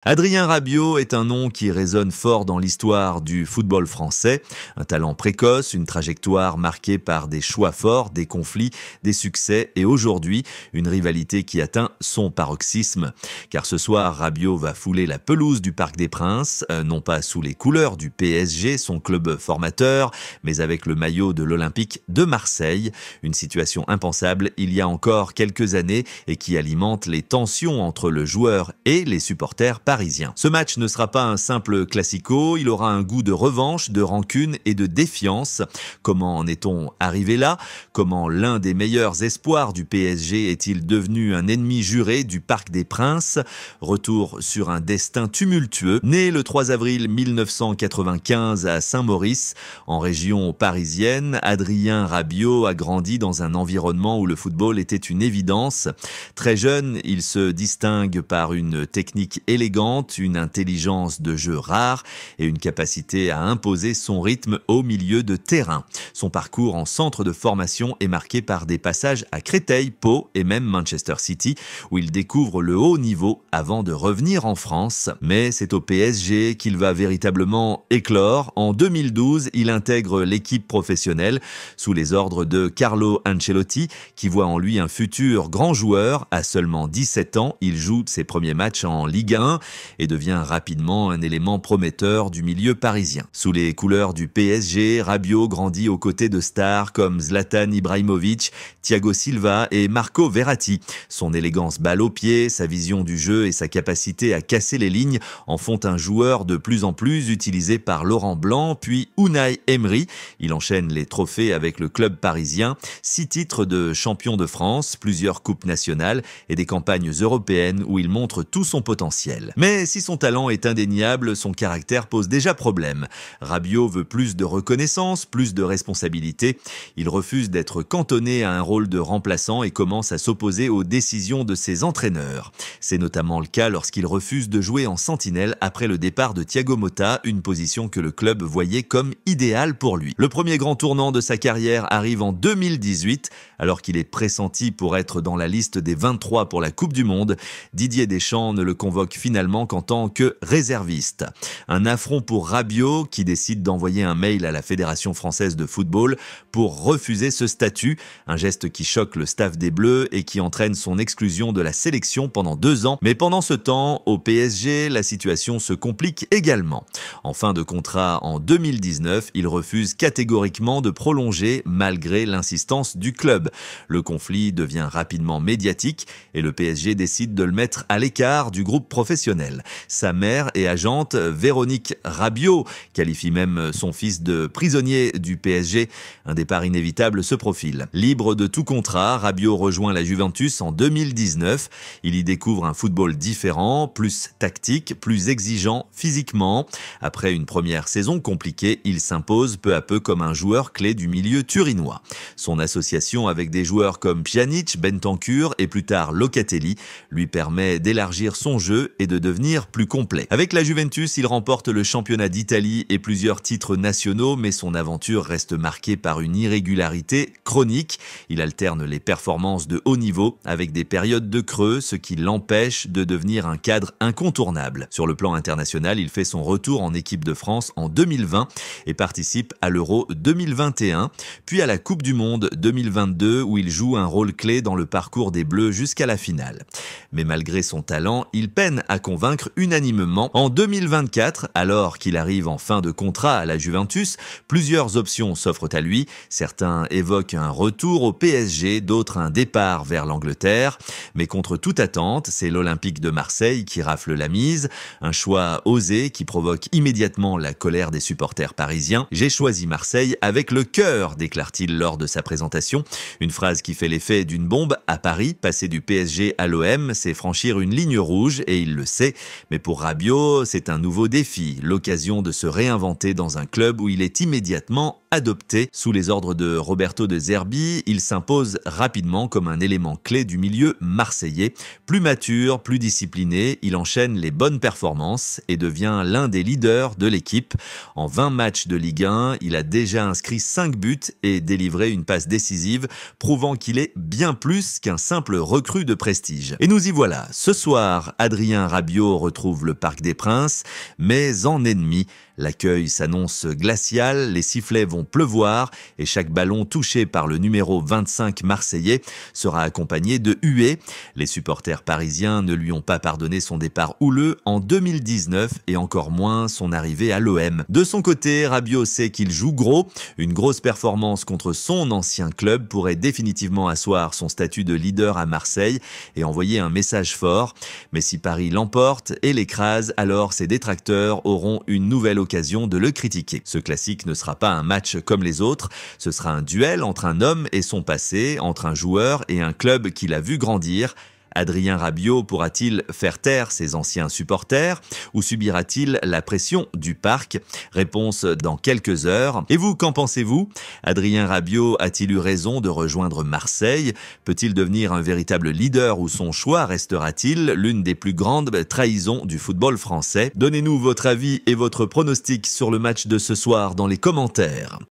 Adrien Rabiot est un nom qui résonne fort dans l'histoire du football français. Un talent précoce, une trajectoire marquée par des choix forts, des conflits, des succès et aujourd'hui, une rivalité qui atteint son paroxysme. Car ce soir, Rabiot va fouler la pelouse du Parc des Princes, non pas sous les couleurs du PSG, son club formateur, mais avec le maillot de l'Olympique de Marseille. Une situation impensable il y a encore quelques années et qui alimente les tensions entre le joueur et les supporters parisien. Ce match ne sera pas un simple classico, il aura un goût de revanche, de rancune et de défiance. Comment en est-on arrivé là? Comment l'un des meilleurs espoirs du PSG est-il devenu un ennemi juré du Parc des Princes? Retour sur un destin tumultueux. Né le 3 avril 1995 à Saint-Maurice, en région parisienne, Adrien Rabiot a grandi dans un environnement où le football était une évidence. Très jeune, il se distingue par une technique élégante, une intelligence de jeu rare et une capacité à imposer son rythme au milieu de terrain. Son parcours en centre de formation est marqué par des passages à Créteil, Pau et même Manchester City où il découvre le haut niveau avant de revenir en France. Mais c'est au PSG qu'il va véritablement éclore. En 2012, il intègre l'équipe professionnelle sous les ordres de Carlo Ancelotti qui voit en lui un futur grand joueur. À seulement 17 ans, il joue ses premiers matchs en Ligue 1 et devient rapidement un élément prometteur du milieu parisien. Sous les couleurs du PSG, Rabiot grandit aux côtés de stars comme Zlatan Ibrahimovic, Thiago Silva et Marco Verratti. Son élégance balle au pied, sa vision du jeu et sa capacité à casser les lignes en font un joueur de plus en plus utilisé par Laurent Blanc, puis Unai Emery. Il enchaîne les trophées avec le club parisien, 6 titres de champion de France, plusieurs coupes nationales et des campagnes européennes où il montre tout son potentiel. Mais si son talent est indéniable, son caractère pose déjà problème. Rabiot veut plus de reconnaissance, plus de responsabilité. Il refuse d'être cantonné à un rôle de remplaçant et commence à s'opposer aux décisions de ses entraîneurs. C'est notamment le cas lorsqu'il refuse de jouer en sentinelle après le départ de Thiago Motta, une position que le club voyait comme idéale pour lui. Le premier grand tournant de sa carrière arrive en 2018, alors qu'il est pressenti pour être dans la liste des 23 pour la Coupe du Monde. Didier Deschamps ne le convoque finalement qu'en tant que réserviste. Un affront pour Rabiot qui décide d'envoyer un mail à la Fédération française de football pour refuser ce statut, un geste qui choque le staff des Bleus et qui entraîne son exclusion de la sélection pendant 2 ans. Mais pendant ce temps, au PSG, la situation se complique également. En fin de contrat en 2019, il refuse catégoriquement de prolonger malgré l'insistance du club. Le conflit devient rapidement médiatique et le PSG décide de le mettre à l'écart du groupe professionnel. Sa mère et agente, Véronique Rabiot, qualifie même son fils de prisonnier du PSG. Un départ inévitable se profile. Libre de tout contrat, Rabiot rejoint la Juventus en 2019. Il y découvre un football différent, plus tactique, plus exigeant physiquement. Après une première saison compliquée, il s'impose peu à peu comme un joueur clé du milieu turinois. Son association avec des joueurs comme Pjanic, Bentancur et plus tard Locatelli lui permet d'élargir son jeu et de devenir plus complet. Avec la Juventus, il remporte le championnat d'Italie et plusieurs titres nationaux, mais son aventure reste marquée par une irrégularité chronique. Il alterne les performances de haut niveau avec des périodes de creux, ce qui l'empêche de devenir un cadre incontournable. Sur le plan international, il fait son retour en équipe de France en 2020 et participe à l'Euro 2021, puis à la Coupe du Monde 2022 où il joue un rôle clé dans le parcours des Bleus jusqu'à la finale. Mais malgré son talent, il peine à convaincre unanimement. En 2024, alors qu'il arrive en fin de contrat à la Juventus, plusieurs options s'offrent à lui. Certains évoquent un retour au PSG, d'autres un départ vers l'Angleterre. Mais contre toute attente, c'est l'Olympique de Marseille qui rafle la mise. Un choix osé qui provoque immédiatement la colère des supporters parisiens. « J'ai choisi Marseille avec le cœur », déclare-t-il lors de sa présentation. Une phrase qui fait l'effet d'une bombe à Paris. Passer du PSG à l'OM, c'est franchir une ligne rouge et il le sait. Mais pour Rabiot, c'est un nouveau défi, l'occasion de se réinventer dans un club où il est immédiatement adopté. Sous les ordres de Roberto De Zerbi, il s'impose rapidement comme un élément clé du milieu marseillais. Plus mature, plus discipliné, il enchaîne les bonnes performances et devient l'un des leaders de l'équipe. En 20 matchs de Ligue 1, il a déjà inscrit 5 buts et délivré une passe décisive, prouvant qu'il est bien plus qu'un simple recrue de prestige. Et nous y voilà. Ce soir, Adrien Rabiot retrouve le Parc des Princes, mais en ennemi. L'accueil s'annonce glacial, les sifflets vont pleuvoir et chaque ballon touché par le numéro 25 marseillais sera accompagné de huées. Les supporters parisiens ne lui ont pas pardonné son départ houleux en 2019 et encore moins son arrivée à l'OM. De son côté, Rabiot sait qu'il joue gros. Une grosse performance contre son ancien club pourrait définitivement asseoir son statut de leader à Marseille et envoyer un message fort. Mais si Paris l'emporte et l'écrase, alors ses détracteurs auront une nouvelle occasion de le critiquer. Ce classique ne sera pas un match comme les autres, ce sera un duel entre un homme et son passé, entre un joueur et un club qu'il a vu grandir. Adrien Rabiot pourra-t-il faire taire ses anciens supporters ou subira-t-il la pression du parc? Réponse dans quelques heures. Et vous, qu'en pensez-vous? Adrien Rabiot a-t-il eu raison de rejoindre Marseille? Peut-il devenir un véritable leader ou son choix restera-t-il l'une des plus grandes trahisons du football français? Donnez-nous votre avis et votre pronostic sur le match de ce soir dans les commentaires.